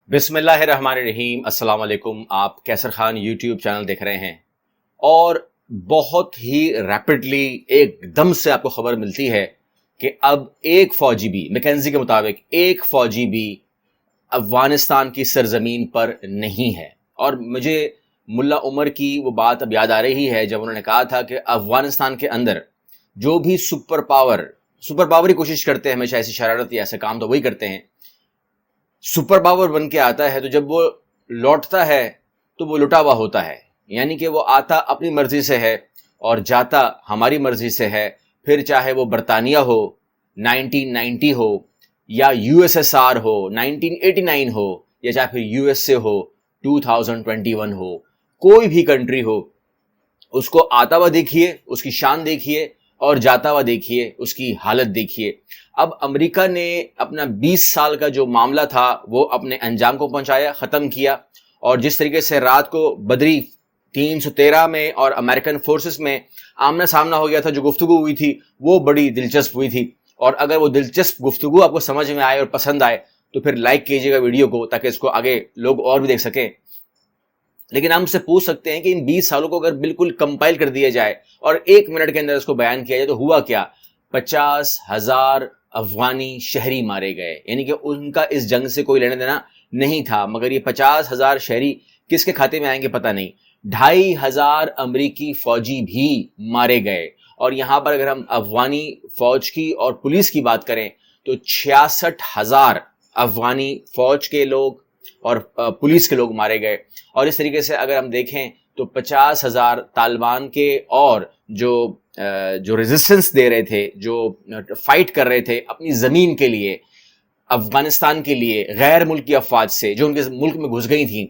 بسم اللہ الرحمن الرحیم۔ السلام علیکم۔ آپ کیسر خان یوٹیوب چینل دیکھ رہے ہیں اور بہت ہی ریپڈلی ایک دم سے آپ کو خبر ملتی ہے کہ اب ایک فوجی بھی میکنزی کے مطابق ایک فوجی بھی افغانستان کی سرزمین پر نہیں ہے۔ اور مجھے ملا عمر کی وہ بات اب یاد آ رہی ہے جب انہوں نے کہا تھا کہ افغانستان کے اندر جو بھی سپر پاور ہی کوشش کرتے ہیں، ہمیشہ ایسی شرارت یا ایسے کام تو وہی کرتے ہیں، سپر پاور بن کے آتا ہے تو جب وہ لوٹتا ہے تو وہ لٹا ہوا ہوتا ہے، یعنی کہ وہ آتا اپنی مرضی سے ہے اور جاتا ہماری مرضی سے ہے۔ پھر چاہے وہ برطانیہ ہو، 1990 ہو، یا USSR ہو، 1989 ہو، یا چاہے پھر USA ہو، 2021 ہو، کوئی بھی کنٹری ہو، اس کو آتا ہوا دیکھیے، اس کی شان دیکھیے، اور جاتا ہوا دیکھیے، اس کی حالت دیکھیے۔ اب امریکہ نے اپنا 20 سال کا جو معاملہ تھا وہ اپنے انجام کو پہنچایا، ختم کیا، اور جس طریقے سے رات کو بدری 313 میں اور امریکن فورسز میں آمنا سامنا ہو گیا تھا، جو گفتگو ہوئی تھی وہ بڑی دلچسپ ہوئی تھی۔ اور اگر وہ دلچسپ گفتگو آپ کو سمجھ میں آئے اور پسند آئے تو پھر لائک کیجیے گا ویڈیو کو، تاکہ اس کو آگے لوگ اور بھی دیکھ سکیں۔ لیکن ہم سے پوچھ سکتے ہیں کہ ان 20 سالوں کو اگر بالکل کمپائل کر دیا جائے اور 1 منٹ کے اندر اس کو بیان کیا جائے تو ہوا کیا؟ 50,000 افغانی شہری مارے گئے، یعنی کہ ان کا اس جنگ سے کوئی لینا دینا نہیں تھا، مگر یہ 50,000 شہری کس کے کھاتے میں آئیں گے پتہ نہیں۔ 2,500 امریکی فوجی بھی مارے گئے، اور یہاں پر اگر ہم افغانی فوج کی اور پولیس کی بات کریں تو 66,000 افغانی فوج کے لوگ اور پولیس کے لوگ مارے گئے۔ اور اس طریقے سے اگر ہم دیکھیں تو 50,000 طالبان کے اور جو ریزسٹنس دے رہے تھے، جو فائٹ کر رہے تھے اپنی زمین کے لیے، افغانستان کے لیے، غیر ملکی افواج سے جو ان کے ملک میں گھس گئی تھیں،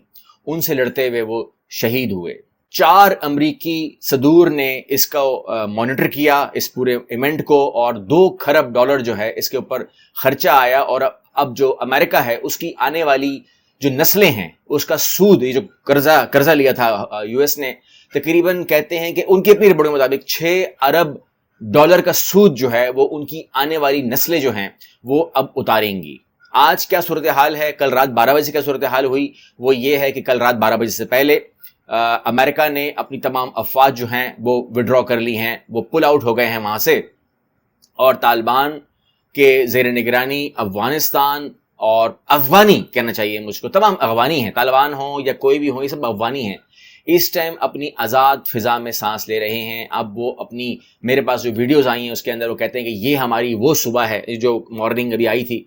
ان سے لڑتے ہوئے وہ شہید ہوئے۔ 4 امریکی صدور نے اس کو مانیٹر کیا، اس پورے ایونٹ کو، اور $2 کھرب جو ہے اس کے اوپر خرچہ آیا۔ اور اب جو امریکہ ہے اس کی آنے والی جو نسلیں ہیں اس کا سود، یہ جو قرضہ لیا تھا US نے، تقریباً کہتے ہیں کہ ان کی اپنی رپورٹ کے مطابق $6 ارب کا سود جو ہے وہ ان کی آنے والی نسلیں جو ہیں وہ اب اتاریں گی۔ آج کیا صورتحال ہے، کل رات 12 بجے کیا صورتحال ہوئی، وہ یہ ہے کہ کل رات 12 بجے سے پہلے امریکہ نے اپنی تمام افواج جو ہیں وہ وڈرا کر لی ہیں، وہ پل آؤٹ ہو گئے ہیں وہاں سے، اور طالبان کے زیر نگرانی افغانستان اور افغانی کہنا چاہیے مجھ کو، تمام افغانی ہیں، طالبان ہوں یا کوئی بھی ہوں، یہ سب افغانی ہیں، اس ٹائم اپنی آزاد فضا میں سانس لے رہے ہیں۔ اب وہ اپنی، میرے پاس جو ویڈیوز آئی ہیں اس کے اندر وہ کہتے ہیں کہ یہ ہماری وہ صبح ہے، جو مارننگ ابھی آئی تھی،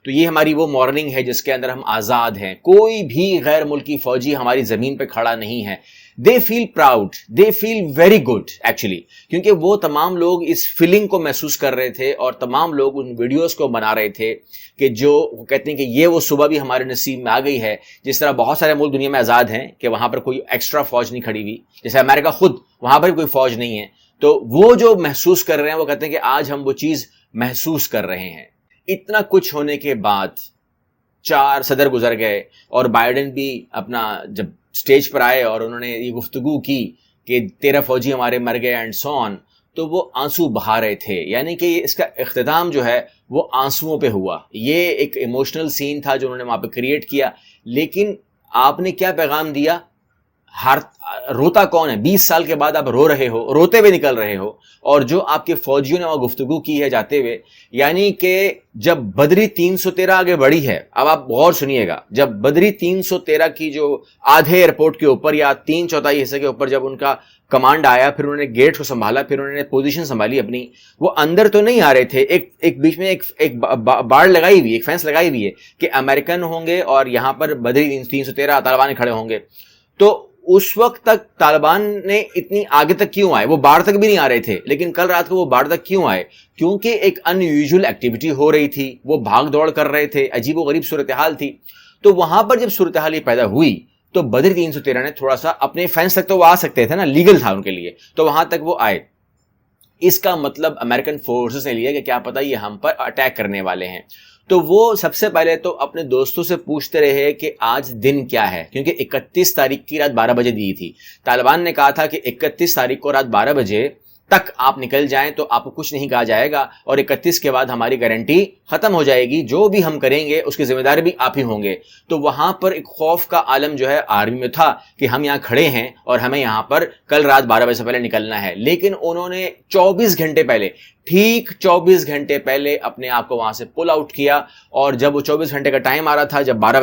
تو یہ ہماری وہ مارننگ ہے جس کے اندر ہم آزاد ہیں، کوئی بھی غیر ملکی فوجی ہماری زمین پہ کھڑا نہیں ہے۔ دے فیل پراؤڈ، دے فیل ویری گڈ ایکچولی، کیونکہ وہ تمام لوگ اس فیلنگ کو محسوس کر رہے تھے، اور تمام لوگ ان ویڈیوز کو بنا رہے تھے کہ جو وہ کہتے ہیں کہ یہ وہ صبح بھی ہمارے نصیب میں آ گئی ہے۔ جس طرح بہت سارے ملک دنیا میں آزاد ہیں کہ وہاں پر کوئی ایکسٹرا فوج نہیں کھڑی ہوئی، جیسے امریکہ خود، وہاں پر کوئی فوج نہیں ہے، تو وہ جو محسوس کر رہے ہیں وہ کہتے ہیں کہ آج ہم وہ چیز محسوس کر رہے ہیں۔ اتنا کچھ ہونے کے بعد 4 صدر گزر گئے، اور بائیڈن بھی اپنا جب سٹیج پر آئے اور انہوں نے یہ گفتگو کی کہ 13 فوجی ہمارے مر گئے اینڈ سو آن، تو وہ آنسو بہا رہے تھے، یعنی کہ اس کا اختتام جو ہے وہ آنسوؤں پہ ہوا۔ یہ ایک ایموشنل سین تھا جو انہوں نے وہاں پہ کریٹ کیا، لیکن آپ نے کیا پیغام دیا؟ روتا کون ہے؟ 20 سال کے بعد آپ رو رہے ہو، روتے ہوئے نکل رہے ہو، اور جو آپ کے فوجیوں نے وہاں گفتگو کی ہے جاتے ہوئے، یعنی کہ جب بدری 313 آگے بڑھی ہے، اب آپ غور سنیے گا، جب بدری 313 کی جو آدھے ایئرپورٹ کے اوپر یا 3/4 حصے کے اوپر جب ان کا کمانڈ آیا، پھر انہوں نے گیٹ کو سنبھالا، پھر انہوں نے پوزیشن سنبھالی اپنی، وہ اندر تو نہیں آ رہے تھے، ایک بیچ میں ایک بار لگائی ہوئی، ایک فینس لگائی ہوئی ہے کہ امریکن ہوں گے اور یہاں پر بدری 313 طالبان کھڑے ہوں گے۔ تو اس وقت تک طالبان نے اتنی آگے تک کیوں آئے؟ وہ باڑ تک بھی نہیں آ رہے تھے، لیکن کل رات کو وہ باڑ تک کیوں آئے؟ کیونکہ ایک ان یوزول ایکٹیویٹی ہو رہی تھی، وہ بھاگ دوڑ کر رہے تھے، عجیب و غریب صورتحال تھی۔ تو وہاں پر جب صورتحال یہ پیدا ہوئی تو بدر 313 نے تھوڑا سا اپنے فینس تک تو وہ آ سکتے تھے نا، لیگل تھا ان کے لیے، تو وہاں تک وہ آئے۔ اس کا مطلب امریکن فورسز نے لیا کہ کیا پتہ یہ ہم پر اٹیک کرنے والے ہیں، تو وہ سب سے پہلے تو اپنے دوستوں سے پوچھتے رہے کہ آج دن کیا ہے، کیونکہ 31 تاریخ کی رات 12 بجے دی تھی۔ طالبان نے کہا تھا کہ 31 تاریخ کو رات 12 بجے تک آپ نکل جائیں تو آپ کو کچھ نہیں کہا جائے گا، اور 31 کے بعد ہماری گارنٹی ختم ہو جائے گی، جو بھی ہم کریں گے اس کے ذمہ دار بھی آپ ہی ہوں گے۔ تو وہاں پر ایک خوف کا عالم جو ہے آرمی میں تھا کہ ہم یہاں کھڑے ہیں اور ہمیں یہاں پر کل رات 12 بجے سے پہلے نکلنا ہے، لیکن انہوں نے 24 گھنٹے پہلے، ٹھیک 24 گھنٹے پہلے اپنے آپ کو وہاں سے پل آؤٹ کیا، اور جب وہ 24 گھنٹے کا ٹائم آ رہا تھا، جب 12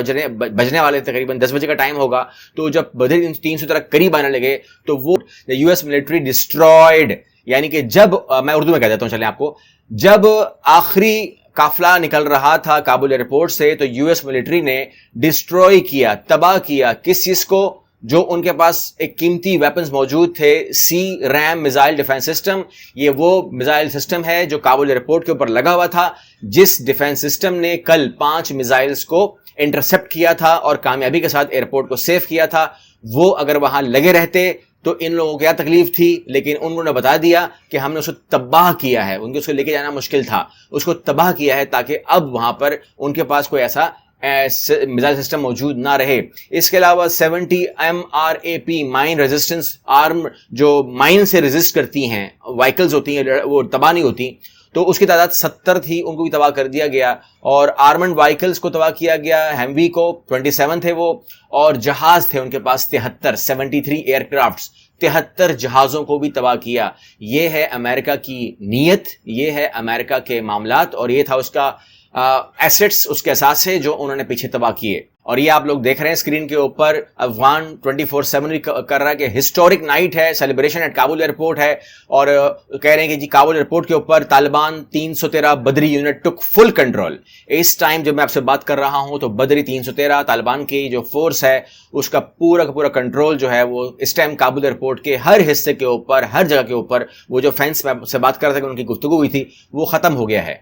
بجنے والے تقریباً 10 بجے کا ٹائم ہوگا، تو جب بدر 300 تک قریب آنے لگے تو وہ یو ایس ملٹری ڈسٹرائڈ، یعنی کہ جب میں اردو میں کہہ دیتا ہوں چلیں آپ کو، جب آخری قافلہ نکل رہا تھا کابل ایئرپورٹ سے تو یو ایس ملٹری نے ڈسٹروئی کیا، تباہ کیا کس چیز کو؟ جو ان کے پاس ایک قیمتی ویپنز موجود تھے، سی ریم میزائل ڈیفنس سسٹم۔ یہ وہ میزائل سسٹم ہے جو کابل ایئرپورٹ کے اوپر لگا ہوا تھا، جس ڈیفنس سسٹم نے کل 5 میزائلز کو انٹرسپٹ کیا تھا اور کامیابی کے ساتھ ایئرپورٹ کو سیف کیا تھا۔ وہ اگر وہاں لگے رہتے تو ان لوگوں کو کیا تکلیف تھی، لیکن انہوں نے بتا دیا کہ ہم نے اس کو تباہ کیا ہے، ان کو اس کو لے کے جانا مشکل تھا، اس کو تباہ کیا ہے تاکہ اب وہاں پر ان کے پاس کوئی ایسا میزائل سسٹم موجود نہ رہے۔ اس کے علاوہ 70 MRAP مائن ریزسٹنس آرم، جو مائن سے ریزسٹ کرتی ہیں وائیکلز ہوتی ہیں، وہ تباہ نہیں ہوتی، تو اس کی تعداد 70 تھی، ان کو بھی تباہ کر دیا گیا، اور آرمنڈ وائیکلز کو تباہ کیا گیا، ہیموی کو 27 تھے وہ، اور جہاز تھے ان کے پاس 73 ایئر کرافٹس، 73 جہازوں کو بھی تباہ کیا۔ یہ ہے امریکہ کی نیت، یہ ہے امریکہ کے معاملات، اور یہ تھا اس کا ایسٹس، اس کے اثاثے جو انہوں نے پیچھے تباہ کیے۔ اور یہ آپ لوگ دیکھ رہے ہیں اسکرین کے اوپر، افغان 24/7 بھی کر رہا ہے کہ ہسٹورک نائٹ ہے، سیلیبریشن ایٹ کابل ایئرپورٹ ہے، اور کہہ رہے ہیں کہ جی کابل ایئرپورٹ کے اوپر طالبان 313 بدری یونٹ ٹک فل کنٹرول۔ اس ٹائم جب میں آپ سے بات کر رہا ہوں تو بدری 313 طالبان کی جو فورس ہے اس کا پورا کنٹرول جو ہے وہ اس ٹائم کابل ایئرپورٹ کے ہر حصے کے اوپر، ہر جگہ کے اوپر، وہ جو فینس میں سے بات کر رہا تھا کہ ان کی گفتگو ہوئی تھی، وہ ختم ہو گیا ہے۔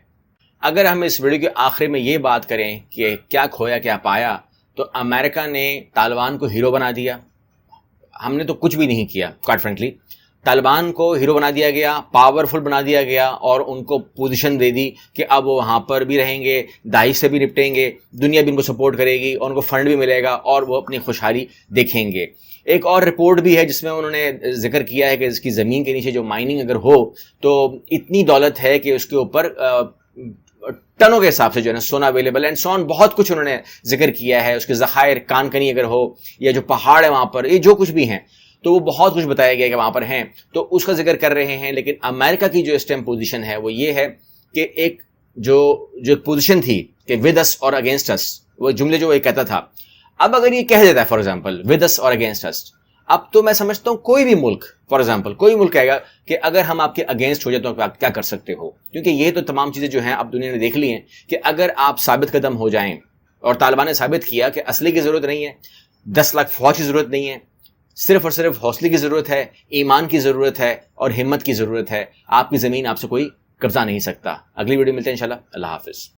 اگر ہم اس ویڈیو کے آخر میں یہ بات کریں کہ کیا کھویا کیا پایا، تو امریکہ نے طالبان کو ہیرو بنا دیا۔ ہم نے تو کچھ بھی نہیں کیا، کوائٹ فرینکلی۔ طالبان کو ہیرو بنا دیا گیا، پاورفل بنا دیا گیا، اور ان کو پوزیشن دے دی کہ اب وہ وہاں پر بھی رہیں گے، داعش سے بھی نپٹیں گے، دنیا بھی ان کو سپورٹ کرے گی، اور ان کو فنڈ بھی ملے گا، اور وہ اپنی خوشحالی دیکھیں گے۔ ایک اور رپورٹ بھی ہے جس میں انہوں نے ذکر کیا ہے کہ اس کی زمین کے نیچے جو مائننگ اگر ہو تو اتنی دولت ہے کہ اس کے اوپر ٹنوں کے حساب سے جو ہے نا سونا اویلیبل اینڈ سو آن، بہت کچھ انہوں نے ذکر کیا ہے۔ اس کے ذخائر کان کنی اگر ہو، یا جو پہاڑ ہے وہاں پر، یہ جو کچھ بھی ہیں، تو وہ بہت کچھ بتایا گیا کہ وہاں پر ہیں، تو اس کا ذکر کر رہے ہیں۔ لیکن امریکہ کی جو اس ٹائم پوزیشن ہے وہ یہ ہے کہ ایک جو پوزیشن تھی کہ ود اس اور اگینسٹ اس، وہ جملے جو یہ کہتا تھا، اب اگر یہ کہہ دیتا ہے فار ایگزامپل ود اس اور اگینسٹ اس، اب تو میں سمجھتا ہوں کوئی بھی ملک، فار ایگزامپل کوئی ملک کہے گا کہ اگر ہم آپ کے اگینسٹ ہو جائے تو آپ کیا کر سکتے ہو، کیونکہ یہ تو تمام چیزیں جو ہیں اب دنیا نے دیکھ لی ہیں کہ اگر آپ ثابت قدم ہو جائیں، اور طالبان نے ثابت کیا کہ اسلحے کی ضرورت نہیں ہے، 10 لاکھ فوج کی ضرورت نہیں ہے، صرف اور صرف حوصلے کی ضرورت ہے، ایمان کی ضرورت ہے، اور ہمت کی ضرورت ہے، آپ کی زمین آپ سے کوئی قبضہ نہیں سکتا۔ اگلی ویڈیو ملتے ہیں انشاءاللہ، اللہ حافظ۔